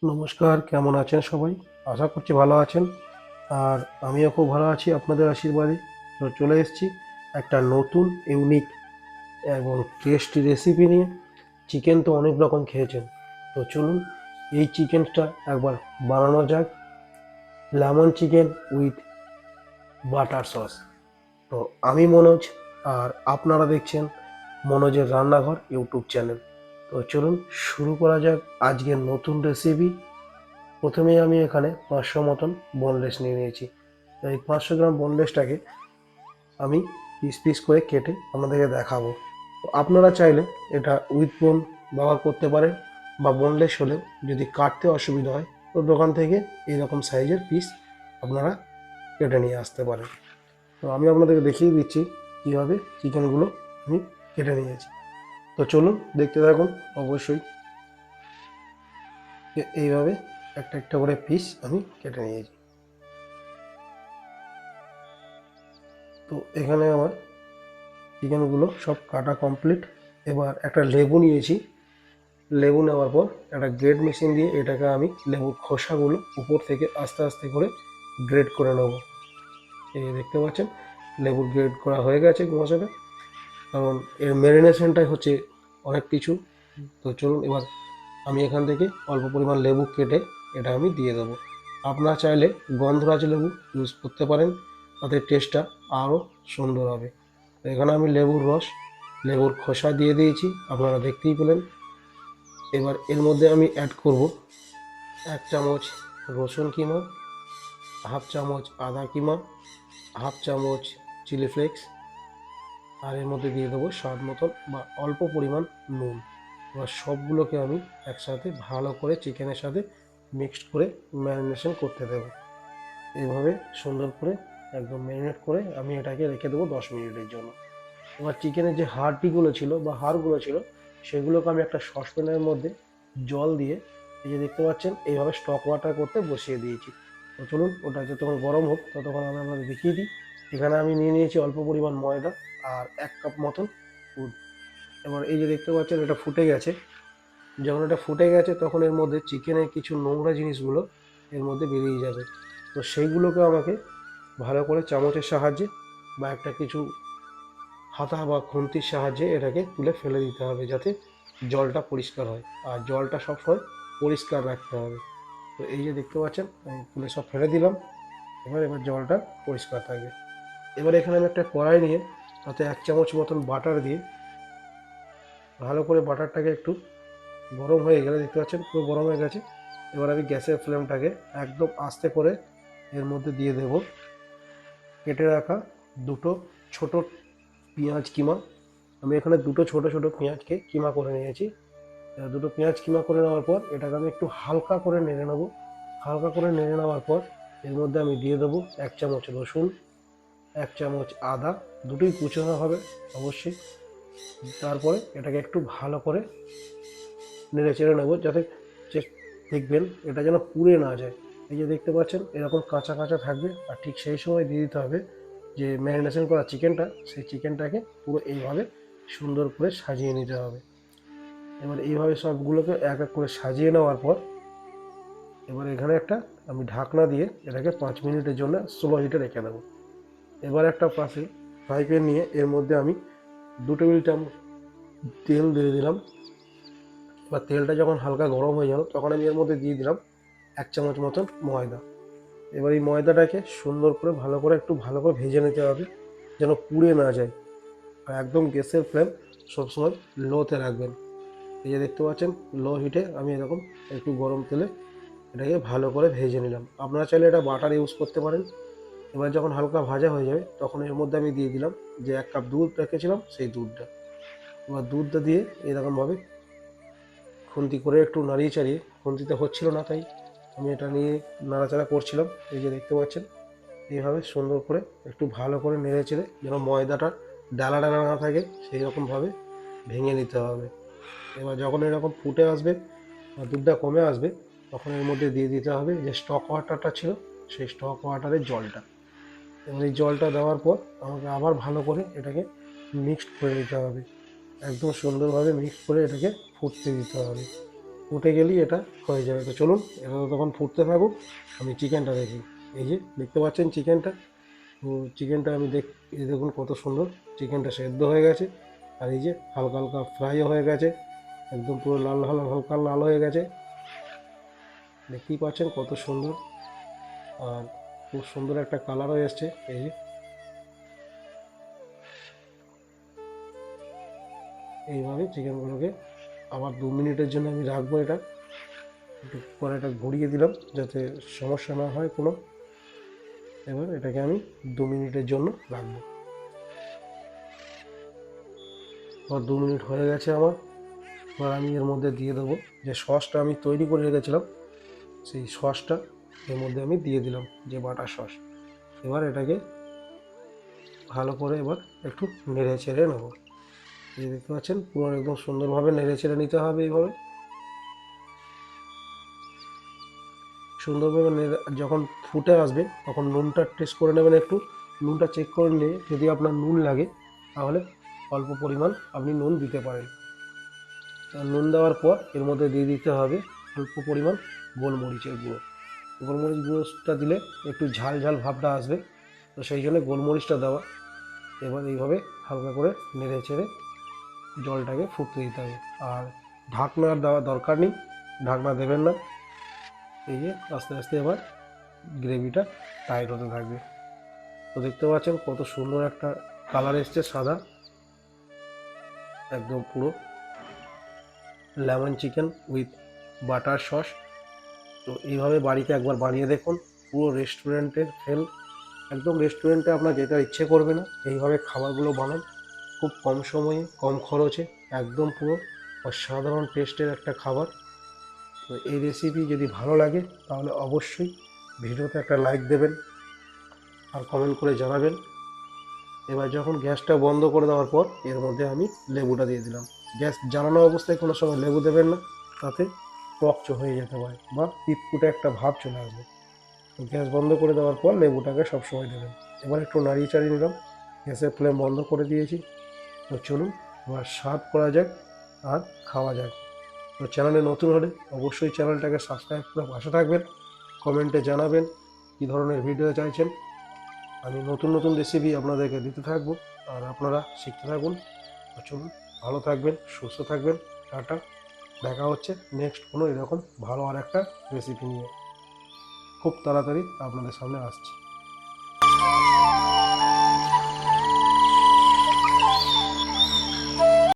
নমস্কার, কেমন আছেন সবাই? আশা করছি ভালো আছেন। আর আমিও খুব ভালো আছি আপনাদের আশীর্বাদে। তো চলে এসেছি একটা নতুন ইউনিক এবং টেস্টি রেসিপি নিয়ে। চিকেন তো অনেক রকম খেয়েছেন, তো চলুন এই চিকেনটা একবার বানানো যাক। Lemon chicken with butter sauce. তো আমি মনোজ, আর আপনারা দেখছেন মনোজের রান্নাঘর ইউটিউব চ্যানেল। তো চলুন শুরু করা যাক আজকের নতুন রেসিপি। প্রথমেই আমি এখানে 500 মতন বোনলেস নিয়ে নিয়েছি। তো এই 500 গ্রাম বোনলেসটাকে আমি পিস পিস করে কেটে আপনাদেরকে দেখাবো। তো আপনারা চাইলে এটা উইথ বোন ব্যবহার করতে পারেন, বা বোনলেস হলেও যদি কাটতে অসুবিধা হয় তো দোকান থেকে এইরকম সাইজের পিস আপনারা কেটে নিয়ে আসতে পারেন। তো আমি আপনাদেরকে দেখিয়ে দিচ্ছি কীভাবে চিকেনগুলো আমি কেটে নিয়েছি। তো চলুন দেখতে থাকুন। অবশ্যই এইভাবে একটা একটা করে পিস আমি কেটে নিয়েছি। তো এখানে আমার চিকেনগুলো সব কাটা কমপ্লিট। এবার একটা লেবু নিয়েছি। লেবু নেওয়ার পর একটা গ্রেড মেশিন দিয়ে এটাকে আমি লেবুর খোসাগুলো উপর থেকে আস্তে আস্তে করে গ্রেড করে নেব। এই যে দেখতে পাচ্ছেন লেবুর গ্রেড করা হয়ে গেছে মশলাটা, কারণ এর ম্যারিনেশনটাই হচ্ছে অনেক কিছু। তো চলুন এবার আমি এখান থেকে অল্প পরিমাণ লেবু কেটে এটা আমি দিয়ে দেবো। আপনারা চাইলে গন্ধরাজ লেবু ইউজ করতে পারেন, তাতে টেস্টটা আরও সুন্দর হবে। তো এখানে আমি লেবুর রস, লেবুর খোসা দিয়ে দিয়েছি, আপনারা দেখতেই পেলেন। এবার এর মধ্যে আমি অ্যাড করব 1 চামচ রসুন কিমা, হাফ চামচ আদা কিমা, হাফ চামচ চিলি ফ্লেক্স, আর এর মধ্যে দিয়ে দেবো স্বাদ মতন বা অল্প পরিমাণ নুন। এবার সবগুলোকে আমি একসাথে ভালো করে চিকেনের সাথে মিক্সড করে ম্যারিনেশন করতে দেবো। এইভাবে সুন্দর করে একদম ম্যারিনেট করে আমি এটাকে রেখে দেবো 10 মিনিটের জন্য। এবার চিকেনের যে হাড়টিগুলো ছিল বা হাড়গুলো ছিল, সেগুলোকে আমি একটা সসপ্যানের মধ্যে জল দিয়ে, এই যে দেখতে পাচ্ছেন এইভাবে স্টক ওয়াটার করতে বসিয়ে দিয়েছি। তো চলুন ওটা যতক্ষণ গরম হোক ততক্ষণ আমি আপনাদের দেখিয়ে দিই। এখানে আমি নিয়ে নিয়েছি অল্প পরিমাণ ময়দা আর 1 কাপ মতন দুধ। এবার এই যে দেখতে পাচ্ছেন এটা ফুটে গেছে। যখন এটা ফুটে গেছে তখন এর মধ্যে চিকেনের কিছু নোংরা জিনিসগুলো এর মধ্যে বেরিয়ে যাবে। তো সেইগুলোকে আমাকে ভালো করে চামচের সাহায্যে বা একটা কিছু হাতা বা খুন্তির সাহায্যে এটাকে তুলে ফেলে দিতে হবে, যাতে জলটা পরিষ্কার হয়। আর জলটা সবসময় পরিষ্কার রাখতে হবে। তো এই যে দেখতে পাচ্ছেন আমি তুলে সব ফেলে দিলাম। এবার জলটা পরিষ্কার থাকবে। এবার এখানে আমি একটা কড়াই নিয়ে তাতে 1 চামচ মতন বাটার দিয়ে ভালো করে বাটারটাকে একটু গরম হয়ে গেলে, দেখতে পাচ্ছেন পুরো গরম হয়ে গেছে। এবার আমি গ্যাসের ফ্লেমটাকে একদম আস্তে করে এর মধ্যে দিয়ে দেব কেটে রাখা দুটো ছোট পেঁয়াজ কিমা। আমি এখানে দুটো ছোট ছোট পেঁয়াজকে কিমা করে নিয়েছি। দুটো পেঁয়াজ কিমা করে নেওয়ার পর এটাকে আমি একটু হালকা করে নেড়ে নেবো। হালকা করে নেড়ে নেওয়ার পর এর মধ্যে আমি দিয়ে দেবো 1 চামচ রসুন, 1 চামচ আদা, দুটোই কুচোনো হবে অবশ্যই। তারপরে এটাকে একটু ভালো করে নেড়ে চেড়ে নেবো, যাতে দেখবেন এটা যেন পুড়ে না যায়। এই যে দেখতে পাচ্ছেন এরকম কাঁচা কাঁচা থাকবে। আর ঠিক সেই সময় দিয়ে দিতে হবে যে ম্যারিনেশন করা চিকেনটা, সেই চিকেনটাকে পুরো এইভাবে সুন্দর করে সাজিয়ে নিতে হবে। এবার এইভাবে সবগুলোকে এক এক করে সাজিয়ে নেওয়ার পর এবার এখানে একটা আমি ঢাকনা দিয়ে এটাকে 5 মিনিটের জন্য স্লো হিটে রেখে দেবো। এবার একটা পাশে ফ্রাই প্যান নিয়ে এর মধ্যে আমি 2 টেবিল চামচ তেল দিয়ে দিলাম। এবার তেলটা যখন হালকা গরম হয়ে গেল তখন আমি এর মধ্যে দিয়ে দিলাম 1 চামচ মতন ময়দা। এবার এই ময়দাটাকে সুন্দর করে ভালো করে একটু ভালো করে ভেজে নিতে হবে, যেন পুড়ে না যায়। আর একদম গ্যাসের ফ্লেম সবসময় লোতে রাখবেন। এই যে দেখতে পাচ্ছেন লো হিটে আমি এরকম একটু গরম তেলে এটাকে ভালো করে ভেজে নিলাম। আপনারা চাইলে এটা বাটার ইউজ করতে পারেন। এবার যখন হালকা ভাজা হয়ে যাবে তখন এর মধ্যে আমি দিয়ে দিলাম যে 1 কাপ দুধ রেখেছিলাম, সেই দুধটা। এবার দুধটা দিয়ে এরকমভাবে খুন্তি করে একটু নাড়িয়ে চাড়িয়ে, খুন্তিতে হচ্ছিল না তাই আমি এটা নিয়ে নাড়াচাড়া করছিলাম। এই যে দেখতে পাচ্ছেন এইভাবে সুন্দর করে একটু ভালো করে নেড়ে চেড়ে যেন ময়দাটা ডালা ডালা না থাকে সেই রকমভাবে ভেঙে নিতে হবে। এবার যখন এরকম ফুটে আসবে বা দুধটা কমে আসবে তখন এর মধ্যে দিয়ে দিতে হবে যে স্টক ওয়াটারটা ছিল, সেই স্টক ওয়াটারের জলটা। এবং এই জলটা দেওয়ার পর আমাকে আবার ভালো করে এটাকে মিক্সড করে নিতে হবে। একদম সুন্দরভাবে মিক্স করে এটাকে ফুটতে দিতে হবে। ফুটে গেলেই এটা হয়ে যাবে। তো চলুন এটা তো তখন ফুটতে থাকুক, আমি চিকেনটা দেখি। এই যে দেখতে পাচ্ছেন চিকেনটা, তো চিকেনটা এই দেখুন কত সুন্দর চিকেনটা সেদ্ধ হয়ে গেছে। আর এই যে হালকা হালকা ফ্রাইও হয়ে গেছে, একদম পুরো লাল লাল হালকা লাল হয়ে গেছে, দেখতেই পাচ্ছেন কত সুন্দর। আর খুব সুন্দর একটা কালারও এসছে। এই যে এইভাবে চিকেনগুলোকে আবার 2 মিনিটের জন্য আমি রাখবো। এটা একটু পরে এটা ঘুরিয়ে দিলাম যাতে সমস্যা না হয় কোনো। এবার এটাকে আমি 2 মিনিটের জন্য রাখবো। আর 2 মিনিট হয়ে গেছে আমার। এবার আমি এর মধ্যে দিয়ে দেবো যে সসটা আমি তৈরি করে রেখেছিলাম, সেই সসটা এর মধ্যে আমি দিয়ে দিলাম, যে বাটার সস। এবার এটাকে ভালো করে এবার একটু নেড়ে চেড়ে নেবো। এই দেখতে পাচ্ছেন পুরো একদম সুন্দরভাবে নেড়ে চেড়ে নিতে হবে। এইভাবে সুন্দরভাবে নেড়ে যখন ফুটে আসবে তখন নুনটা টেস্ট করে নেবেন একটু। নুনটা চেক করে নিয়ে যদি আপনার নুন লাগে তাহলে অল্প পরিমাণ আপনি নুন দিতে পারেন। নুন দেওয়ার পর এর মধ্যে দিয়ে দিতে হবে অল্প পরিমাণ গোলমরিচের গুঁড়ো। গোলমরিচ গুঁড়োটা দিলে একটু ঝাল ঝাল ভাবটা আসবে, তো সেই জন্য গোলমরিচটা দেওয়া। এবার এইভাবে হালকা করে নেড়ে চেড়ে জলটাকে ফুটতে দিতে হবে। আর ঢাকনা দেওয়ার দরকার নেই, ঢাকনা দেবেন না। এই যে আস্তে আস্তে এবার গ্রেভিটা টাইট হতে থাকবে। তো দেখতে পাচ্ছেন কত সুন্দর একটা কালার এসছে, সাদা, একদম পুরো lemon chicken with butter sauce. তো এইভাবে বাড়িতে একবার বানিয়ে দেখুন, পুরো রেস্টুরেন্টের ফেল। একদম রেস্টুরেন্টে আপনার যেটা ইচ্ছে করবে না, এইভাবে খাবারগুলো বানান খুব কম সময়ে কম খরচে, একদম পুরো অসাধারণ টেস্টের একটা খাবার। তো এই রেসিপি যদি ভালো লাগে তাহলে অবশ্যই ভিডিওতে একটা লাইক দেবেন আর কমেন্ট করে জানাবেন। এবার যখন গ্যাসটা বন্ধ করে দেওয়ার পর এর মধ্যে আমি লেবুটা দিয়ে দিলাম। গ্যাস জ্বালানো অবস্থায় কোনো সময় লেবু দেবেন না, তাতে টকচো হয়ে যেতে পারে বা পিটপুটে একটা ভাব চলে আসবে। গ্যাস বন্ধ করে দেওয়ার পর লেবুটাকে সবসময় দেবেন। এবার একটু নাড়িয়ে চাড়িয়ে নিলাম, গ্যাসের ফ্লেম বন্ধ করে দিয়েছি। তো চলুন এবার সার্ভ করা যাক আর খাওয়া যাক। তো চ্যানেলে নতুন হলে অবশ্যই চ্যানেলটাকে সাবস্ক্রাইব করে পাশে থাকবেন, কমেন্টে জানাবেন কী ধরনের ভিডিও চাইছেন। আমি নতুন নতুন রেসিপি আপনাদেরকে দিতে থাকবো আর আপনারা শিখতে থাকুন। তো চলুন, ভালো থাকবেন, সুস্থ থাকবেন, টাটা। দেখা হচ্ছে নেক্সট কোনো এরকম ভালো আর একটা রেসিপি নিয়ে, খুব তাড়াতাড়ি আপনাদের সামনে আসছি।